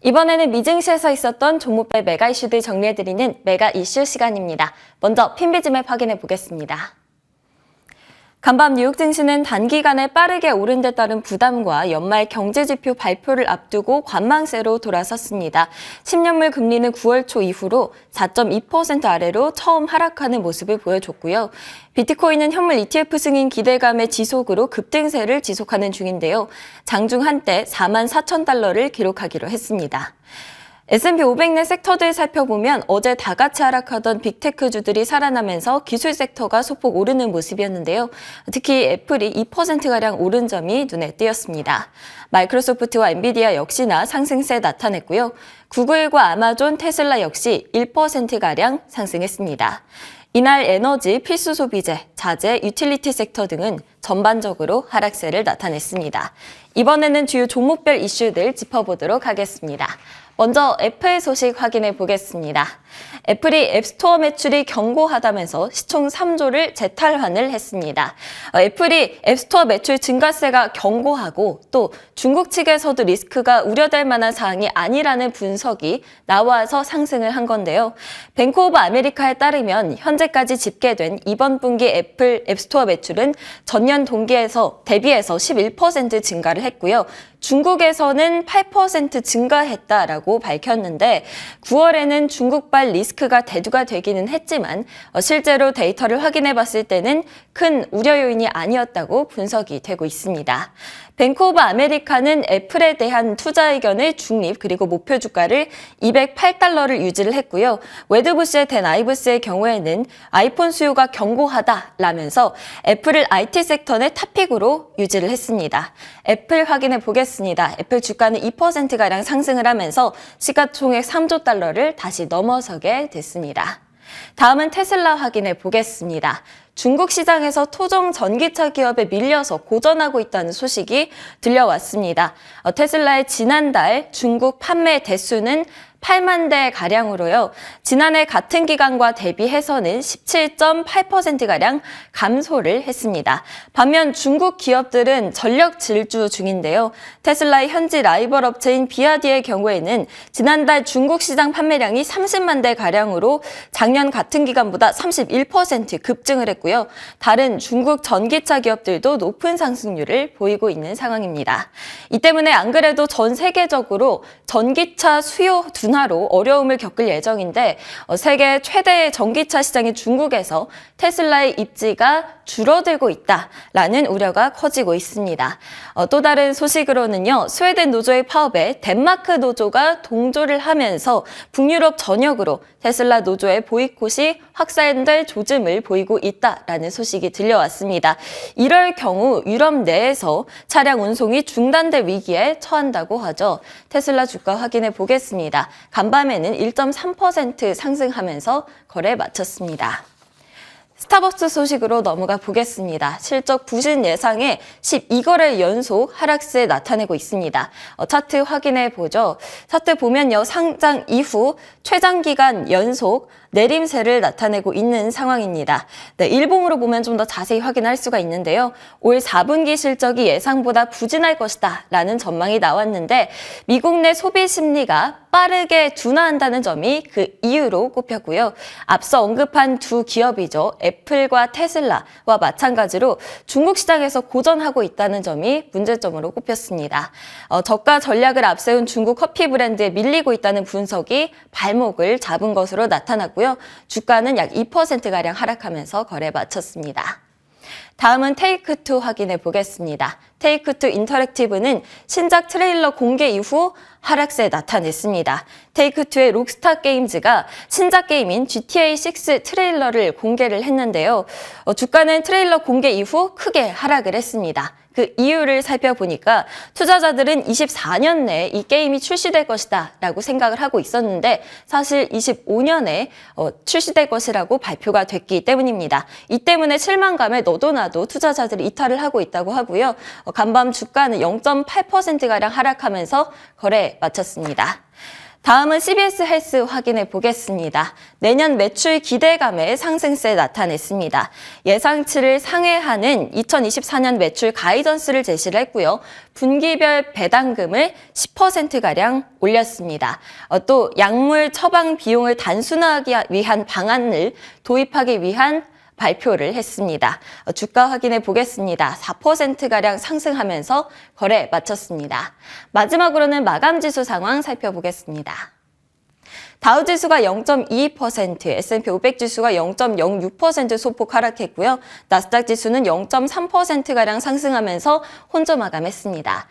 이번에는 미증시에서 있었던 종목별 메가 이슈들 정리해드리는 메가 이슈 시간입니다. 먼저 핀비즈맵 확인해 보겠습니다. 간밤 뉴욕 증시는 단기간에 빠르게 오른 데 따른 부담과 연말 경제지표 발표를 앞두고 관망세로 돌아섰습니다. 10년물 금리는 9월 초 이후로 4.2% 아래로 처음 하락하는 모습을 보여줬고요. 비트코인은 현물 ETF 승인 기대감의 지속으로 급등세를 지속하는 중인데요. 장중 한때 44,000달러를 기록하기로 했습니다. S&P 500 내 섹터들 살펴보면 어제 다 같이 하락하던 빅테크주들이 살아나면서 기술 섹터가 소폭 오르는 모습이었는데요. 특히 애플이 2%가량 오른 점이 눈에 띄었습니다. 마이크로소프트와 엔비디아 역시나 상승세 나타냈고요. 구글과 아마존, 테슬라 역시 1%가량 상승했습니다. 이날 에너지, 필수 소비재, 자재, 유틸리티 섹터 등은 전반적으로 하락세를 나타냈습니다. 이번에는 주요 종목별 이슈들 짚어보도록 하겠습니다. 먼저 애플 소식 확인해 보겠습니다. 애플이 앱스토어 매출이 견고하다면서 시총 3조를 재탈환을 했습니다. 애플이 앱스토어 매출 증가세가 견고하고 또 중국 측에서도 리스크가 우려될 만한 사항이 아니라는 분석이 나와서 상승을 한 건데요. 뱅크 오브 아메리카에 따르면 현재까지 집계된 이번 분기 애플 앱스토어 매출은 전년 동기에서 대비해서 11% 증가를 했고요. 중국에서는 8% 증가했다라고 밝혔는데 9월에는 중국발 리스크가 대두가 되기는 했지만 실제로 데이터를 확인해 봤을 때는 큰 우려 요인이 아니었다고 분석이 되고 있습니다. 뱅크 오브 아메리카는 애플에 대한 투자 의견을 중립 그리고 목표 주가를 208달러를 유지를 했고요. 웨드부스의 댄 아이브스의 경우에는 아이폰 수요가 견고하다라면서 애플을 IT 섹터 내 탑픽으로 유지를 했습니다. 애플 확인해 보겠습니다. 애플 주가는 2%가량 상승을 하면서 시가총액 3조 달러를 다시 넘어서게 됐습니다. 다음은 테슬라 확인해 보겠습니다. 중국 시장에서 토종 전기차 기업에 밀려서 고전하고 있다는 소식이 들려왔습니다. 테슬라의 지난달 중국 판매 대수는 8만 대 가량으로요. 지난해 같은 기간과 대비해서는 17.8%가량 감소를 했습니다. 반면 중국 기업들은 전력 질주 중인데요. 테슬라의 현지 라이벌 업체인 비아디의 경우에는 지난달 중국 시장 판매량이 30만 대 가량으로 작년 같은 기간보다 31% 급증을 했고요. 다른 중국 전기차 기업들도 높은 상승률을 보이고 있는 상황입니다. 이 때문에 안 그래도 전 세계적으로 전기차 수요 둔화로 어려움을 겪을 예정인데 세계 최대의 전기차 시장인 중국에서 테슬라의 입지가 줄어들고 있다라는 우려가 커지고 있습니다. 또 다른 소식으로는요. 스웨덴 노조의 파업에 덴마크 노조가 동조를 하면서 북유럽 전역으로 테슬라 노조의 보이콧이 확산될 조짐을 보이고 있다라는 소식이 들려왔습니다. 이럴 경우 유럽 내에서 차량 운송이 중단될 위기에 처한다고 하죠. 테슬라 주가 확인해 보겠습니다. 간밤에는 1.3% 상승하면서 거래 마쳤습니다. 스타벅스 소식으로 넘어가 보겠습니다. 실적 부진 예상에 12거래 연속 하락세 나타내고 있습니다. 차트 확인해 보죠. 차트 보면요. 상장 이후 최장기간 연속 내림세를 나타내고 있는 상황입니다. 네, 일봉으로 보면 좀 더 자세히 확인할 수가 있는데요. 올 4분기 실적이 예상보다 부진할 것이다 라는 전망이 나왔는데 미국 내 소비 심리가 빠르게 둔화한다는 점이 그 이유로 꼽혔고요. 앞서 언급한 두 기업이죠. 애플과 테슬라와 마찬가지로 중국 시장에서 고전하고 있다는 점이 문제점으로 꼽혔습니다. 저가 전략을 앞세운 중국 커피 브랜드에 밀리고 있다는 분석이 발목을 잡은 것으로 나타났고요. 주가는 약 2%가량 하락하면서 거래 마쳤습니다. 다음은 테이크투 확인해 보겠습니다. 테이크투 인터랙티브는 신작 트레일러 공개 이후 하락세 나타냈습니다. 테이크투의 록스타 게임즈가 신작 게임인 GTA6 트레일러를 공개를 했는데요. 주가는 트레일러 공개 이후 크게 하락을 했습니다. 그 이유를 살펴보니까 투자자들은 24년 내에 이 게임이 출시될 것이다 라고 생각을 하고 있었는데 사실 25년에 출시될 것이라고 발표가 됐기 때문입니다. 이 때문에 실망감에 너도 나도 투자자들이 이탈을 하고 있다고 하고요. 간밤 주가는 0.8%가량 하락하면서 거래 마쳤습니다. 다음은 CBS 헬스 확인해 보겠습니다. 내년 매출 기대감에 상승세 나타냈습니다. 예상치를 상회하는 2024년 매출 가이던스를 제시를 했고요. 분기별 배당금을 10%가량 올렸습니다. 또 약물 처방 비용을 단순화하기 위한 방안을 도입하기 위한 발표를 했습니다. 주가 확인해 보겠습니다. 4%가량 상승하면서 거래 마쳤습니다. 마지막으로는 마감지수 상황 살펴보겠습니다. 다우지수가 0.22%, S&P 500지수가 0.06% 소폭 하락했고요. 나스닥 지수는 0.3%가량 상승하면서 혼조 마감했습니다.